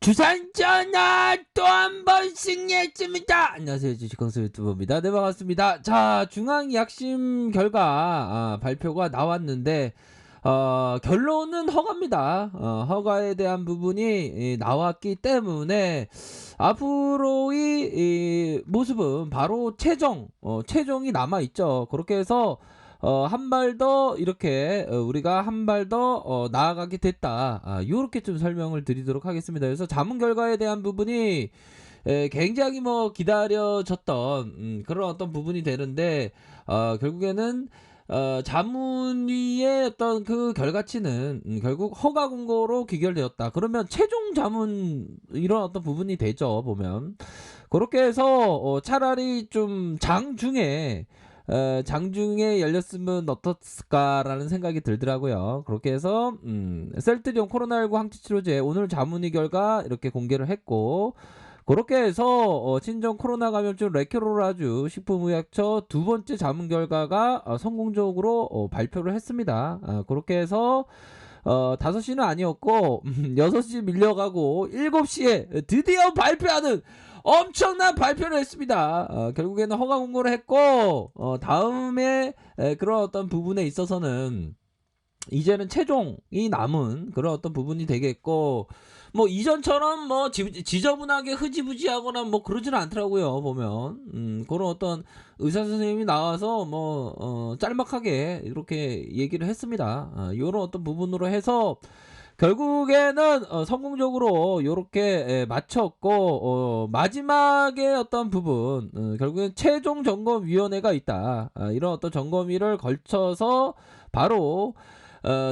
두산전화 또 한 번 승리했습니다. 안녕하세요, 주식kon수 유튜버입니다. 네, 반갑습니다. 자, 중앙 약심 결과 발표가 나왔는데 결론은 허가입니다. 허가에 대한 부분이 나왔기 때문에 앞으로의 이 모습은 바로 최종이 남아 있죠. 그렇게 해서 한 발 더 이렇게 우리가 한 발 더 나아가게 됐다. 요렇게 좀 설명을 드리도록 하겠습니다. 그래서 자문 결과에 대한 부분이 굉장히 뭐 기다려졌던 그런 어떤 부분이 되는데, 결국에는 자문위의 어떤 그 결과치는 결국 허가 공고로 귀결되었다. 그러면 최종 자문 이런 어떤 부분이 되죠, 보면. 그렇게 해서 차라리 좀 장중에 열렸으면 어떻을까라는 생각이 들더라고요. 그렇게 해서 셀트리온 코로나19 항체 치료제 오늘 자문의 결과 이렇게 공개를 했고, 그렇게 해서 친정 코로나 감염증 레케로라주 식품의약처 두 번째 자문 결과가 성공적으로 발표를 했습니다. 그렇게 해서 5시는 아니었고 6시 밀려가고 7시에 드디어 발표하는 엄청난 발표를 했습니다. 결국에는 허가 공고를 했고, 다음에 그런 어떤 부분에 있어서는 이제는 최종이 남은 그런 어떤 부분이 되겠고, 뭐 이전처럼 뭐 지저분하게 흐지부지하거나 뭐 그러지는 않더라고요, 보면. 그런 어떤 의사 선생님이 나와서 뭐 짤막하게 이렇게 얘기를 했습니다. 요런 어떤 부분으로 해서 결국에는 성공적으로 요렇게 마쳤고, 마지막에 어떤 부분, 결국엔 최종 점검위원회가 있다. 이런 어떤 점검위를 걸쳐서 바로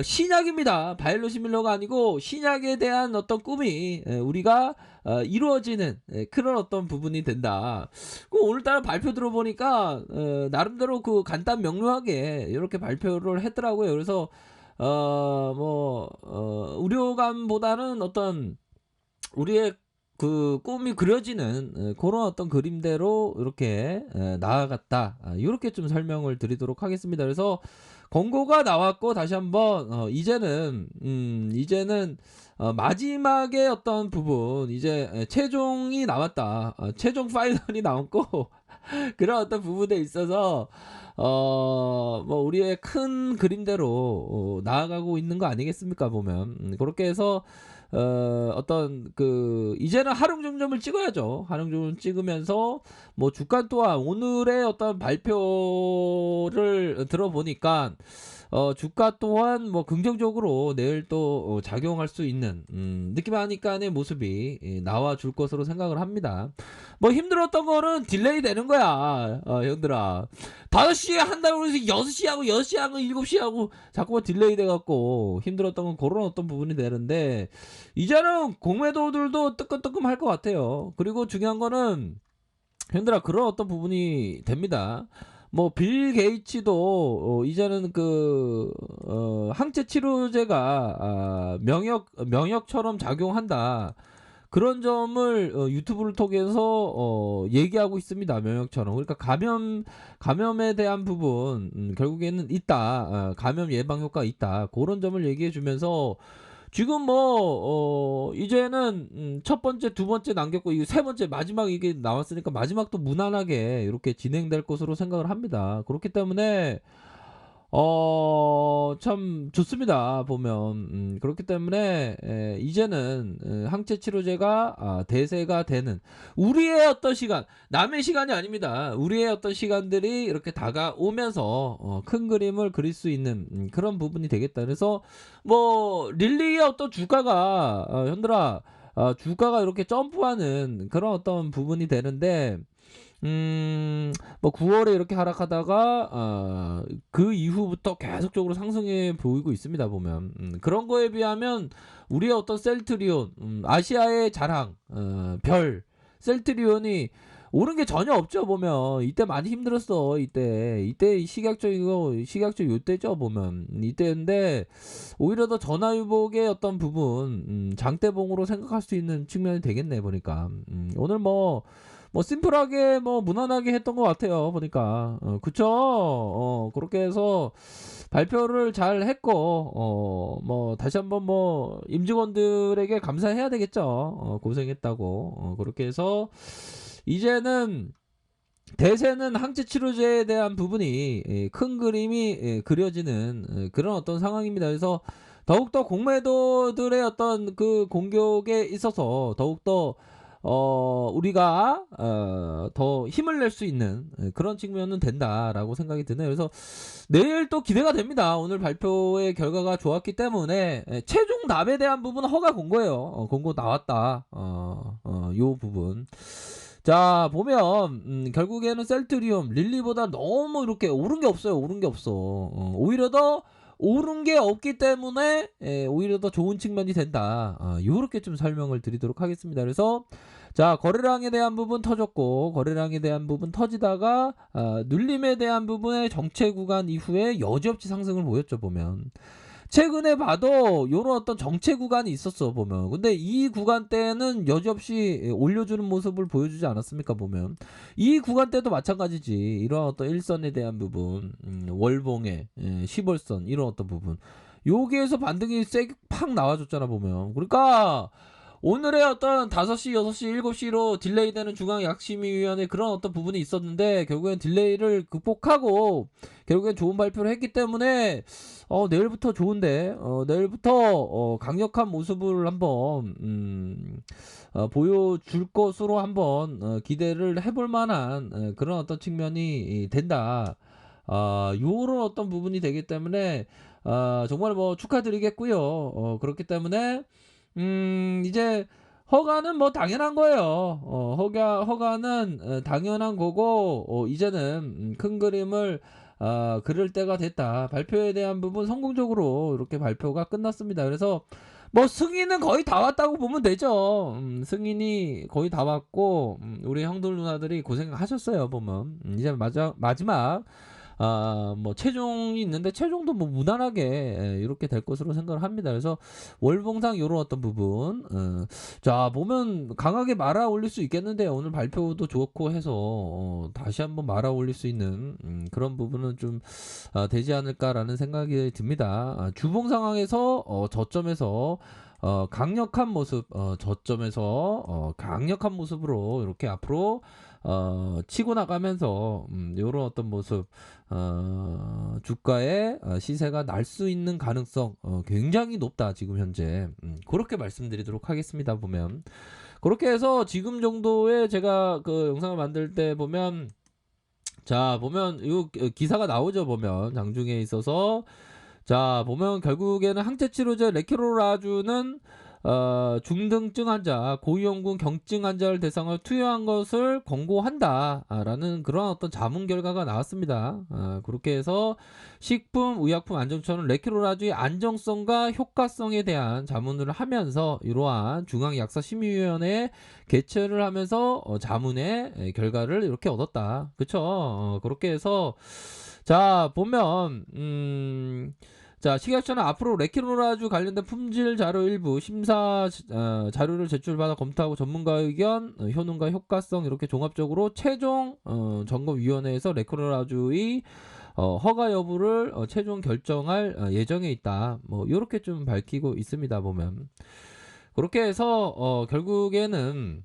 신약입니다. 바이올로 시밀러가 아니고 신약에 대한 어떤 꿈이 우리가 이루어지는 그런 어떤 부분이 된다. 오늘따라 발표 들어보니까 나름대로 그 간단 명료하게 이렇게 발표를 했더라고요. 그래서 우려감보다는 어떤 우리의 그 꿈이 그려지는 그런 어떤 그림대로 이렇게 나아갔다. 이렇게 좀 설명을 드리도록 하겠습니다. 그래서 권고가 나왔고, 다시 한번 이제는 마지막에 어떤 부분, 이제 최종이 나왔다. 최종 파이널이 나왔고 그런 어떤 부분에 있어서 뭐 우리의 큰 그림대로 나아가고 있는 거 아니겠습니까, 보면. 그렇게 해서 어떤 그 이제는 하룡점점을 찍어야죠. 하룡점을 찍으면서 뭐 주가 또한 오늘의 어떤 발표를 들어보니까 주가 또한 뭐 긍정적으로 내일 또 작용할 수 있는 느낌 하니까의 모습이 나와 줄 것으로 생각을 합니다. 뭐 힘들었던 거는 딜레이 되는 거야, 형들아. 5시에 한다고 해서 6시 하고 6시 하고 7시 하고 자꾸만 딜레이 돼갖고 힘들었던 건 그런 어떤 부분이 되는데, 이제는 공매도들도 뜨끔뜨끔 할 것 같아요. 그리고 중요한 거는 형들아, 그런 어떤 부분이 됩니다. 뭐 빌 게이츠도 이제는 그 항체 치료제가 명역처럼 작용한다. 그런 점을 유튜브를 통해서 얘기하고 있습니다. 명역처럼. 그러니까 감염에 대한 부분, 결국에는 있다. 감염 예방 효과가 있다. 그런 점을 얘기해 주면서 지금 뭐 이제는 첫 번째, 두 번째 남겼고 이게 세 번째 마지막 이게 나왔으니까 마지막도 무난하게 이렇게 진행될 것으로 생각을 합니다. 그렇기 때문에 참 좋습니다, 보면. 그렇기 때문에 이제는 항체 치료제가 대세가 되는 우리의 어떤 시간, 남의 시간이 아닙니다. 우리의 어떤 시간들이 이렇게 다가오면서 큰 그림을 그릴 수 있는 그런 부분이 되겠다. 그래서 뭐 릴리의 어떤 주가가 현들아, 주가가 이렇게 점프하는 그런 어떤 부분이 되는데, 뭐 9월에 이렇게 하락하다가 그 이후부터 계속적으로 상승해 보이고 있습니다, 보면. 그런 거에 비하면 우리의 어떤 셀트리온, 아시아의 자랑, 별 셀트리온이 오른 게 전혀 없죠, 보면. 이때 많이 힘들었어. 이때 식약처 요때죠, 보면. 이때인데 오히려 더 전화위복의 어떤 부분, 장대봉으로 생각할 수 있는 측면이 되겠네, 보니까. 오늘 뭐 뭐 심플하게 뭐 무난하게 했던 것 같아요 보니까. 그쵸. 그렇게 해서 발표를 잘 했고 뭐 다시 한번 뭐 임직원들에게 감사해야 되겠죠. 고생했다고. 그렇게 해서 이제는 대세는 항체 치료제에 대한 부분이 큰 그림이 그려지는 그런 어떤 상황입니다. 그래서 더욱더 공매도들의 어떤 그 공격에 있어서 더욱더 우리가 더 힘을 낼 수 있는 그런 측면은 된다라고 생각이 드네요. 그래서 내일 또 기대가 됩니다. 오늘 발표의 결과가 좋았기 때문에 최종 납에 대한 부분은 허가 건 거예요. 공고 나왔다. 요 부분. 자 보면 결국에는 셀트리움 릴리보다 너무 이렇게 오른 게 없어요. 오른 게 없어. 오히려 더 오른 게 없기 때문에 오히려 더 좋은 측면이 된다. 요렇게 좀 설명을 드리도록 하겠습니다. 그래서 자 거래량에 대한 부분 터졌고 거래량에 대한 부분 터지다가 눌림에 대한 부분의 정체 구간 이후에 여지없이 상승을 보였죠 보면. 최근에 봐도 요런 어떤 정체 구간이 있었어 보면. 근데 이 구간대는 여지없이 올려주는 모습을 보여주지 않았습니까 보면. 이 구간대도 마찬가지지. 이런 어떤 일선에 대한 부분, 월봉에 10월선 이런 어떤 부분. 여기에서 반등이 세게 팍 나와줬잖아 보면. 그러니까 오늘의 어떤 5시, 6시, 7시로 딜레이되는 중앙약심위원회 그런 어떤 부분이 있었는데 결국엔 딜레이를 극복하고 결국엔 좋은 발표를 했기 때문에 내일부터 좋은데 내일부터 강력한 모습을 한번 보여줄 것으로 한번 기대를 해볼 만한 그런 어떤 측면이 된다. 요런 어떤 부분이 되기 때문에 정말 뭐 축하드리겠고요. 그렇기 때문에 이제 허가는 뭐 당연한 거예요. 허가는 당연한 거고 이제는 큰 그림을 그릴 때가 됐다. 발표에 대한 부분 성공적으로 이렇게 발표가 끝났습니다. 그래서 뭐 승인은 거의 다 왔다고 보면 되죠. 승인이 거의 다 왔고 우리 형들 누나들이 고생하셨어요 보면. 이제 마지막 뭐 최종이 있는데 최종도 뭐 무난하게 이렇게 될 것으로 생각을 합니다. 그래서 월봉상 요런 어떤 부분 자 보면 강하게 말아 올릴 수 있겠는데 오늘 발표도 좋고 해서 다시 한번 말아 올릴 수 있는 그런 부분은 좀 되지 않을까라는 생각이 듭니다. 주봉 상황에서 저점에서 강력한 모습 저점에서 강력한 모습으로 이렇게 앞으로 치고 나가면서 요런 어떤 모습 주가의 시세가 날 수 있는 가능성 굉장히 높다 지금 현재. 그렇게 말씀드리도록 하겠습니다. 보면 그렇게 해서 지금 정도의 제가 그 영상을 만들 때 보면 자 보면 이 기사가 나오죠 보면 장중에 있어서 자 보면 결국에는 항체 치료제 레키로라주는 중등증 환자, 고위험군 경증 환자를 대상으로 투여한 것을 권고한다라는 그런 어떤 자문 결과가 나왔습니다. 그렇게 해서 식품의약품안전처는 레키로라주의 안정성과 효과성에 대한 자문을 하면서 이러한 중앙약사심의위원회에 개최를 하면서 자문의 결과를 이렇게 얻었다. 그쵸? 그렇게 해서 자 보면 자 식약처는 앞으로 레키로라주 관련된 품질 자료 일부 심사 자료를 제출받아 검토하고 전문가 의견, 효능과 효과성 이렇게 종합적으로 최종 점검위원회에서 레키로라주의 허가 여부를 최종 결정할 예정에 있다. 뭐 이렇게 좀 밝히고 있습니다. 보면 그렇게 해서 결국에는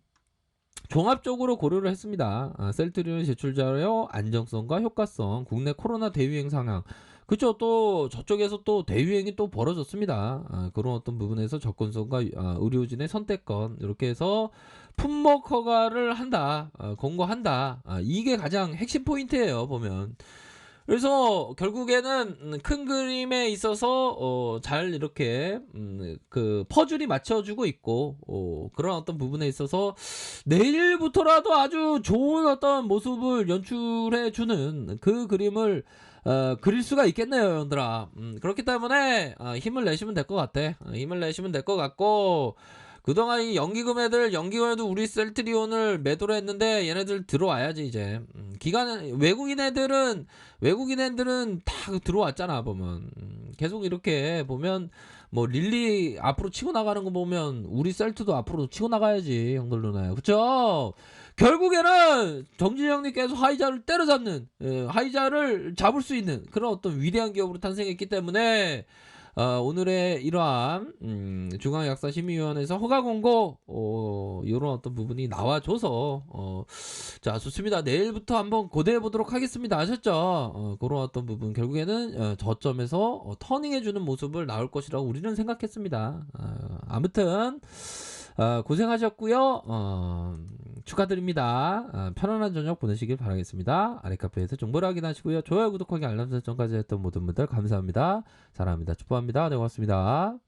종합적으로 고려를 했습니다. 셀트리온 제출 자료 안정성과 효과성, 국내 코로나 대유행 상황. 그쵸. 또 저쪽에서 또 대유행이 또 벌어졌습니다. 그런 어떤 부분에서 접근성과 의료진의 선택권 이렇게 해서 품목 허가를 한다. 권고한다. 이게 가장 핵심 포인트예요. 보면. 그래서 결국에는 큰 그림에 있어서 잘 이렇게 그 퍼즐이 맞춰주고 있고 그런 어떤 부분에 있어서 내일부터라도 아주 좋은 어떤 모습을 연출해주는 그 그림을 그릴 수가 있겠네요 여러분들아. 그렇기 때문에 힘을 내시면 될 것 같아. 힘을 내시면 될 것 같고 그동안 이 연기금에도 우리 셀트리온을 매도를 했는데 얘네들 들어와야지 이제. 외국인 애들은 다 들어왔잖아 보면. 계속 이렇게 보면 뭐 릴리 앞으로 치고 나가는 거 보면 우리 셀트도 앞으로 치고 나가야지 형들 누나요. 그쵸? 결국에는 정진영님께서 화이자를 때려잡는 화이자를 잡을 수 있는 그런 어떤 위대한 기업으로 탄생했기 때문에 오늘의 이러한 중앙약사심의위원회에서 허가 공고 이런 어떤 부분이 나와줘서 자 좋습니다. 내일부터 한번 고대해 보도록 하겠습니다. 아셨죠? 그런 어떤 부분 결국에는 저점에서 터닝해주는 모습을 나올 것이라고 우리는 생각했습니다. 아무튼 고생하셨고요. 축하드립니다. 편안한 저녁 보내시길 바라겠습니다. 아래카페에서 정보를 확인하시고요. 좋아요, 구독하기, 알람 설정까지 했던 모든 분들 감사합니다. 사랑합니다. 축복합니다. 네, 고맙습니다.